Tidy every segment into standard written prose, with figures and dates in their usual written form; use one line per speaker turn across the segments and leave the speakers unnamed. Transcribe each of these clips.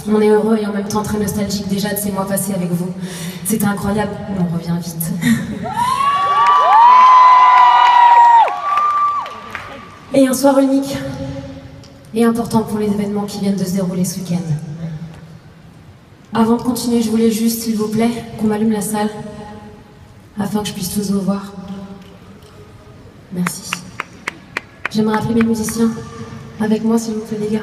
On est heureux et en même temps très nostalgique déjà de ces mois passés avec vous. C'était incroyable, mais on revient vite. Et un soir unique et important pour les événements qui viennent de se dérouler ce week-end. Avant de continuer, je voulais juste, s'il vous plaît, qu'on m'allume la salle afin que je puisse tous vous voir. Merci. J'aimerais appeler mes musiciens avec moi, s'il vous plaît, les gars.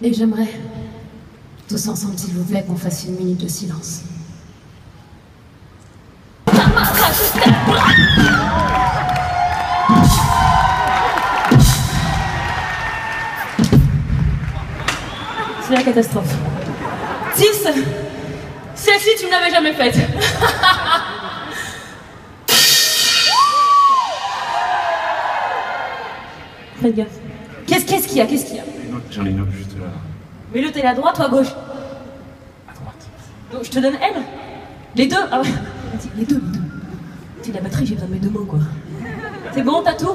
Et j'aimerais, tous ensemble, s'il vous plaît, qu'on fasse une minute de silence. C'est la catastrophe.
10. Celle-ci, tu ne l'avais jamais faite.
Faites gaffe.
Qu'est-ce qu'il y a?
J'en ai une autre juste là.
Mais l'autre, elle est à droite ou à gauche?
À droite.
Donc je te donne elle? Les deux? Ah ouais. Vas-y, les deux. C'est la batterie, j'ai besoin de mes deux mains, quoi. C'est bon, t'as tout?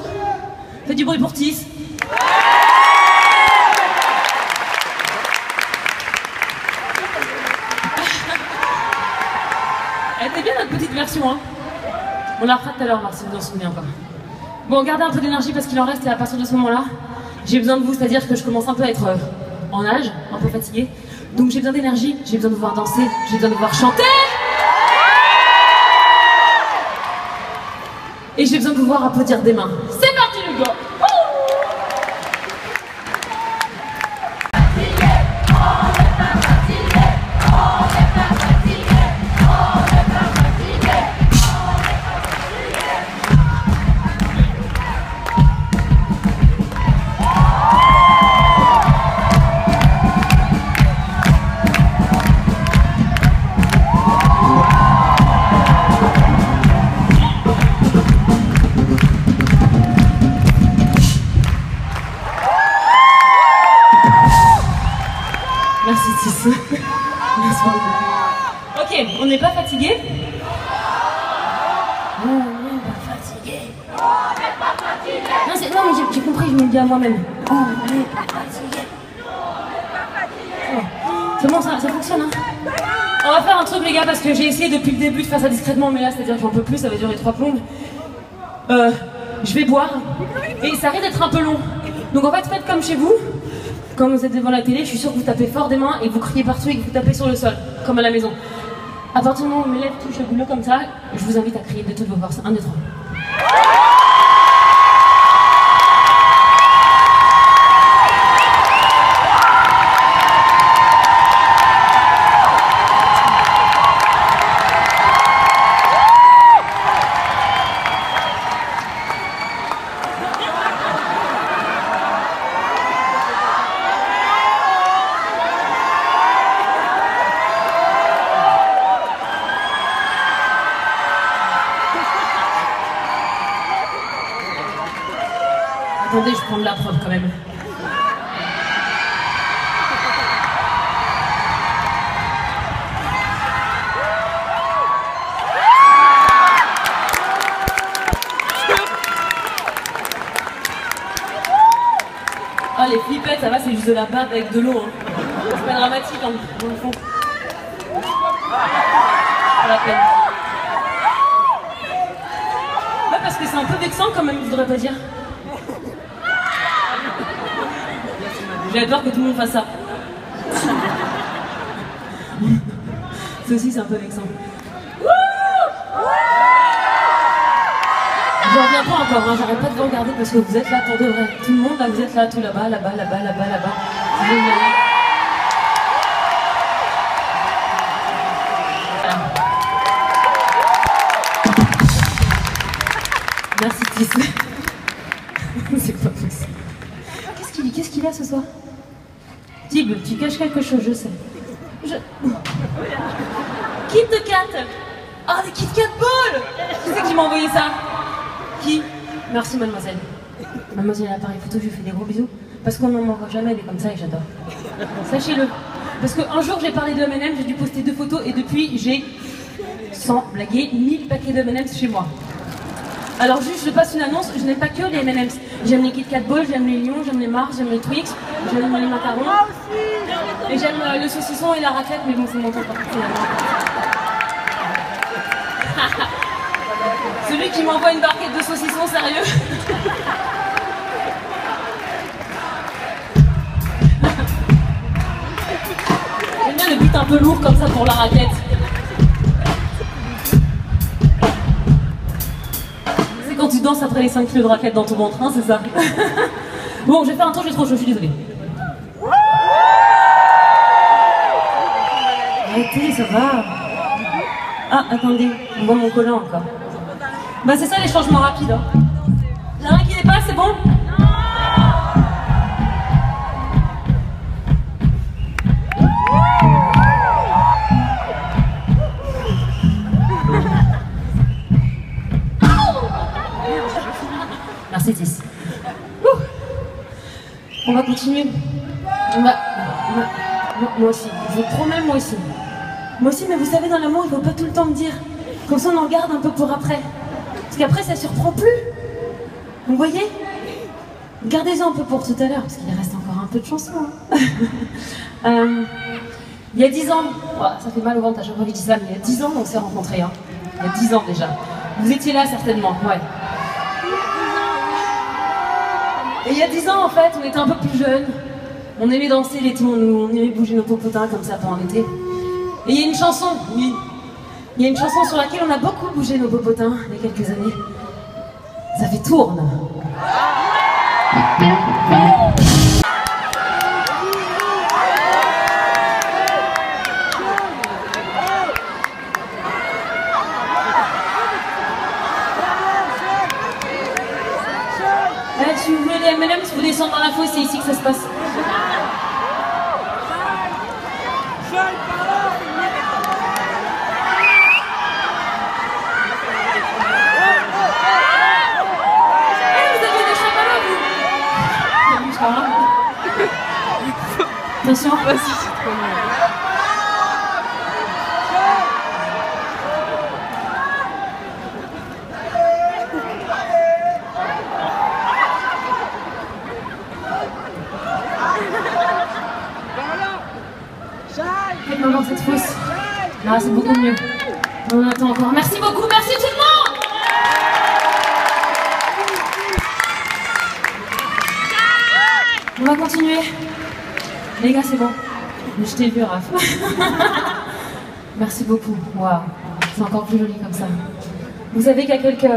Fais du bruit pour Tis. Elle était bien notre petite version, hein. On la fera tout à l'heure, voir si vous en souvenez encore. Bon, gardez un peu d'énergie parce qu'il en reste et à partir de ce moment-là, j'ai besoin de vous, c'est-à-dire que je commence un peu à être en âge, un peu fatiguée. Donc j'ai besoin d'énergie, j'ai besoin de vous voir danser, j'ai besoin de vous voir chanter. Et j'ai besoin de vous voir applaudir des mains. C'est parti les gars. Merci Tis. Merci beaucoup. Ok, on n'est pas fatigué?
On n'est pas fatigué. Non, mais j'ai compris, je me le dis à moi-même. On n'est pas fatigué. C'est bon, ça fonctionne, hein?
On va faire un truc les gars parce que j'ai essayé depuis le début de faire ça discrètement mais là c'est-à-dire que j'en peux plus, ça va durer 3 plombes. Je vais boire et ça risque d'être un peu long. Donc en fait faites comme chez vous. Quand vous êtes devant la télé, je suis sûre que vous tapez fort des mains et que vous criez partout et que vous tapez sur le sol, comme à la maison. À partir du moment où mes lèvres touchent le boulot comme ça, je vous invite à crier de toutes vos forces. 1, 2, 3. Attendez, je prends de la preuve quand même. Ah les flippettes, ça va, c'est juste de la bave avec de l'eau. Hein. C'est pas dramatique hein, dans le fond. Pas la peine. Ouais, parce que c'est un peu vexant quand même, je voudrais pas dire. J'avais peur que tout le monde fasse ça. Ça aussi, c'est un peu vexant. J'en reviens pas encore, hein. J'arrête pas de vous regarder parce que vous êtes là pour de vrai. Tout le monde là, vous êtes là, tout là-bas, là-bas, là-bas, là-bas, là-bas. Génial. Voilà. Merci Tis. C'est pas possible. Qu'est-ce qu'il a ce soir? Tib, tu caches quelque chose, je sais. Kit Kat. Ah, des Kit Kat Balls. Qui c'est qui m'a envoyé ça? Qui? Merci mademoiselle. Mademoiselle à l'appareil photo, je lui fais des gros bisous. Parce qu'on n'en m'envoie jamais des comme ça et j'adore. Sachez-le. Parce qu'un jour j'ai parlé de M&M's, j'ai dû poster 2 photos et depuis j'ai, sans blaguer, 1000 paquets de M&M's chez moi. Alors juste je passe une annonce, je n'aime pas que les M&M's. J'aime les Kit Kat Balls, j'aime les Lions, j'aime les Mars, j'aime les Twix, j'aime les macarons. Et j'aime le saucisson et la raclette, mais bon c'est mon temps finalement. Celui qui m'envoie une barquette de saucisson, sérieux? J'aime bien le beat un peu lourd comme ça pour la raclette. C'est quand tu danses après les 5 kilos de raclette dans ton ventre, hein, c'est ça? Bon, je vais faire un tour, j'ai trop chaud, je suis désolée. Arrêtez, ça va. Ah, attendez, on voit mon collant encore. Bah c'est ça les changements rapides. Hein. Y'a rien qui dépasse, c'est bon? Merci Tis. On va continuer. Moi aussi. Je veux trop même moi aussi. Moi aussi, mais vous savez, dans l'amour, il faut pas tout le temps me dire. Comme ça, on en garde un peu pour après. Parce qu'après, ça surprend plus. Vous voyez? Gardez-en un peu pour tout à l'heure, parce qu'il reste encore un peu de chansons. Hein. Il y a 10 ans, ça fait mal au ventre à chaque fois que je dis ça, mais il y a 10 ans, on s'est rencontrés. Hein. Il y a 10 ans déjà. Vous étiez là, certainement, ouais. Et il y a 10 ans, en fait, on était un peu plus jeunes. On aimait danser l'été, on aimait bouger nos popotins comme ça pendant l'été. Et il y a une chanson, oui. Il y a une chanson sur laquelle on a beaucoup bougé nos popotins il y a quelques années. Ça fait Tourne. Si vous voulez les M&M's, vous descendez dans la fosse, c'est ici que ça se passe. Attention. Vas-y, c'est trop bien. Faites-moi voir cette fosse. Là, c'est beaucoup mieux. On attend encore. Merci beaucoup, merci tout le monde. On va continuer. Les gars, c'est bon. Je t'ai vu, Raph. Merci beaucoup. Waouh, c'est encore plus joli comme ça. Vous savez qu'il y a quelques